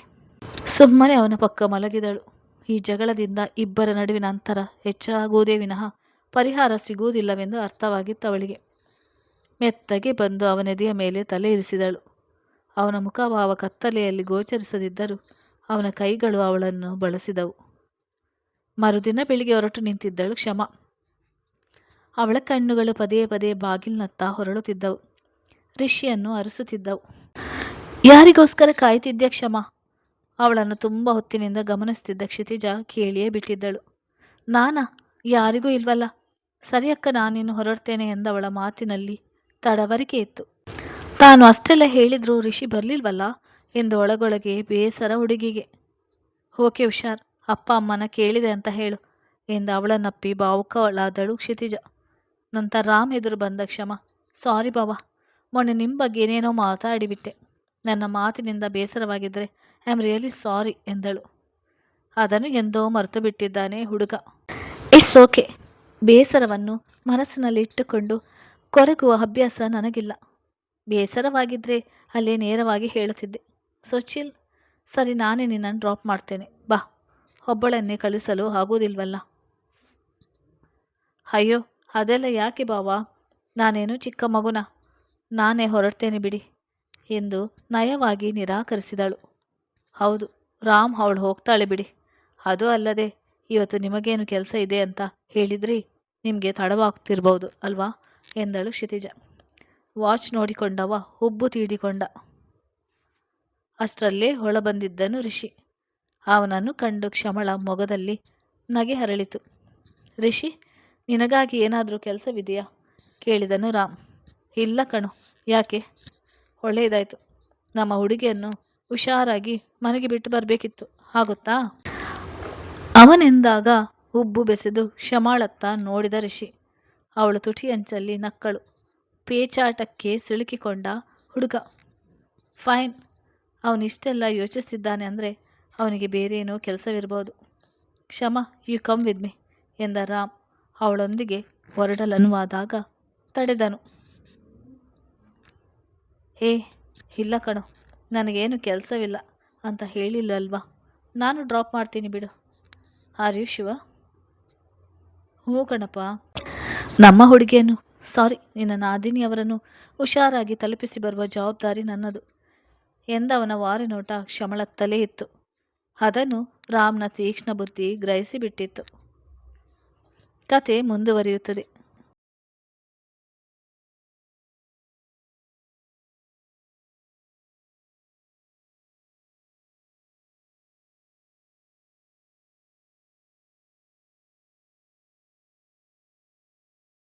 ಸುಮ್ಮನೆ ಅವನ ಪಕ್ಕ ಮಲಗಿದಳು. ಈ ಜಗಳದಿಂದ ಇಬ್ಬರ ನಡುವಿನ ಅಂತರ ಹೆಚ್ಚಾಗುವುದೇ ವಿನಃ ಪರಿಹಾರ ಸಿಗುವುದಿಲ್ಲವೆಂದು ಅರ್ಥವಾಗಿತ್ತು ಅವಳಿಗೆ. ಮೆತ್ತಗೆ ಬಂದು ಅವನೆದೆಯ ಮೇಲೆ ತಲೆ ಇರಿಸಿದಳು. ಅವನ ಮುಖಭಾವ ಕತ್ತಲೆಯಲ್ಲಿ ಗೋಚರಿಸದಿದ್ದರೂ ಅವನ ಕೈಗಳು ಅವಳನ್ನು ಬಳಸಿದವು. ಮರುದಿನ ಬೆಳಿಗ್ಗೆ ಹೊರಟು ನಿಂತಿದ್ದಳು ಕ್ಷಮ. ಅವಳ ಕಣ್ಣುಗಳು ಪದೇ ಪದೇ ಬಾಗಿಲಿನತ್ತ ಹೊರಳುತ್ತಿದ್ದವು. ರಿಷಿಯನ್ನು ಅರಸುತ್ತಿದ್ದವು. ಯಾರಿಗೋಸ್ಕರ ಕಾಯ್ತಿದ್ದೆ ಕ್ಷಮ? ಅವಳನ್ನು ತುಂಬ ಹೊತ್ತಿನಿಂದ ಗಮನಿಸುತ್ತಿದ್ದ ಕ್ಷಿತಿಜ ಕೇಳಿಯೇ ಬಿಟ್ಟಿದ್ದಳು. ನಾನಾ? ಯಾರಿಗೂ ಇಲ್ವಲ್ಲ. ಸರಿಯಕ್ಕ, ನಾನಿನ್ನು ಹೊರಡ್ತೇನೆ ಎಂದವಳ ಮಾತಿನಲ್ಲಿ ತಡವರಿಕೆ ಇತ್ತು. ತಾನು ಅಷ್ಟೆಲ್ಲ ಹೇಳಿದ್ರೂ ರಿಷಿ ಬರಲಿಲ್ವಲ್ಲ ಎಂದು ಒಳಗೊಳಗೆ ಬೇಸರ ಹುಡುಗಿಗೆ. ಓಕೆ, ಹುಷಾರ್. ಅಪ್ಪ ಅಮ್ಮನ ಕೇಳಿದೆ ಅಂತ ಹೇಳು ಎಂದು ಅವಳನ್ನಪ್ಪಿ ಭಾವುಕಳಾದಳು ಕ್ಷಿತಿಜ. ನಂತರ ರಾಮ್ ಎದುರು ಬಂದ ಕ್ಷಮ. ಸಾರಿ ಬಾಬಾ, ಮೊನ್ನೆ ನಿಮ್ಮ ಬಗ್ಗೆ ಏನೇನೋ ಮಾತಾಡಿಬಿಟ್ಟೆ. ನನ್ನ ಮಾತಿನಿಂದ ಬೇಸರವಾಗಿದ್ದರೆ ಐ ಆಮ್ ರಿಯಲಿ ಸಾರಿ ಎಂದಳು. ಅದನ್ನು ಎಂದೋ ಮರೆತು ಬಿಟ್ಟಿದ್ದಾನೆ ಹುಡುಗ. It's okay. ಬೇಸರವನ್ನು ಮನಸ್ಸಿನಲ್ಲಿ ಇಟ್ಟುಕೊಂಡು ಕೊರಗುವ ಅಭ್ಯಾಸ ನನಗಿಲ್ಲ. ಬೇಸರವಾಗಿದ್ದರೆ ಅಲ್ಲೇ ನೇರವಾಗಿ ಹೇಳುತ್ತಿದ್ದೆ. So chill. ಸರಿ, ನಾನೇ ನಿನ್ನನ್ನು ಡ್ರಾಪ್ ಮಾಡ್ತೇನೆ, ಬಾ. ಒಬ್ಬಳನ್ನೇ ಕಳಿಸಲು ಆಗೋದಿಲ್ವಲ್ಲ. ಅಯ್ಯೋ, ಅದೆಲ್ಲ ಯಾಕೆ ಬಾವಾ, ನಾನೇನು ಚಿಕ್ಕ ಮಗುನ. ನಾನೇ ಹೊರಡ್ತೇನೆ ಬಿಡಿ ಎಂದು ನಯವಾಗಿ ನಿರಾಕರಿಸಿದಳು. ಹೌದು, ರಾಮ್ ಅವಳು ಹೋಗ್ತಾಳೆ ಬಿಡಿ. ಅದು ಅಲ್ಲದೆ ಇವತ್ತು ನಿಮಗೇನು ಕೆಲಸ ಇದೆ ಅಂತ ಹೇಳಿದ್ರಿ, ನಿಮಗೆ ತಡವಾಗ್ತಿರ್ಬೋದು ಅಲ್ವಾ ಎಂದಳು ಕ್ಷಿತಿಜ. ವಾಚ್ ನೋಡಿಕೊಂಡವ ಹುಬ್ಬು ತೀಡಿಕೊಂಡ. ಅಷ್ಟರಲ್ಲೇ ಹೊಳಬಂದಿದ್ದನು ರಿಷಿ. ಅವನನ್ನು ಕಂಡು ಕ್ಷಮಳ ಮೊಗದಲ್ಲಿ ನಗೆ ಹರಳಿತು. ರಿಷಿ, ನಿನಗಾಗಿ ಏನಾದರೂ ಕೆಲಸವಿದೆಯಾ ಕೇಳಿದನು ರಾಮ್. ಇಲ್ಲ ಕಣು, ಯಾಕೆ? ಒಳ್ಳೆಯದಾಯಿತು. ನಮ್ಮ ಹುಡುಗಿಯನ್ನು ಹುಷಾರಾಗಿ ಮನೆಗೆ ಬಿಟ್ಟು ಬರಬೇಕಿತ್ತು, ಆಗುತ್ತಾ ಅವನೆಂದಾಗ ಹುಬ್ಬು ಬೆಸೆದು ಕ್ಷಮಾಳತ್ತ ನೋಡಿದ ರಿಷಿ. ಅವಳು ತುಟಿಯಂಚಲ್ಲಿ ನಕ್ಕಳು. ಪೇಚಾಟಕ್ಕೆ ಸಿಲುಕಿಕೊಂಡ ಹುಡುಗ. ಫೈನ್, ಅವನಿಷ್ಟೆಲ್ಲ ಯೋಚಿಸಿದ್ದಾನೆ ಅಂದರೆ ಅವನಿಗೆ ಬೇರೇನೋ ಕೆಲಸವಿರ್ಬೋದು. ಕ್ಷಮ, ಯು ಕಮ್ ವಿತ್ ಮಿ ಎಂದ ರಾಮ್ ಅವಳೊಂದಿಗೆ ಹೊರಡಲನುವಾದಾಗ ತಡೆದನು. ಏ ಇಲ್ಲ ಕಣೋ, ನನಗೇನು ಕೆಲಸವಿಲ್ಲ ಅಂತ ಹೇಳಿಲ್ಲಲ್ವಾ. ನಾನು ಡ್ರಾಪ್ ಮಾಡ್ತೀನಿ ಬಿಡು. Are you Shiva? ಹ್ಞೂ ಕಣಪ್ಪ. ನಮ್ಮ ಹುಡುಗಿಯನ್ನು, ಸಾರಿ ನಿನ್ನ ನಾದಿನಿಯವರನ್ನು ಹುಷಾರಾಗಿ ತಲುಪಿಸಿ ಬರುವ ಜವಾಬ್ದಾರಿ ನನ್ನದು ಎಂದವನ ವಾರಿನೋಟ ಕ್ಷಮಳತ್ತಲೇ ಇತ್ತು. ಅದನ್ನು ರಾಮ್ನ ತೀಕ್ಷ್ಣ ಬುದ್ಧಿ ಗ್ರಹಿಸಿಬಿಟ್ಟಿತ್ತು. ಕತೆ ಮುಂದುವರಿಯುತ್ತದೆ.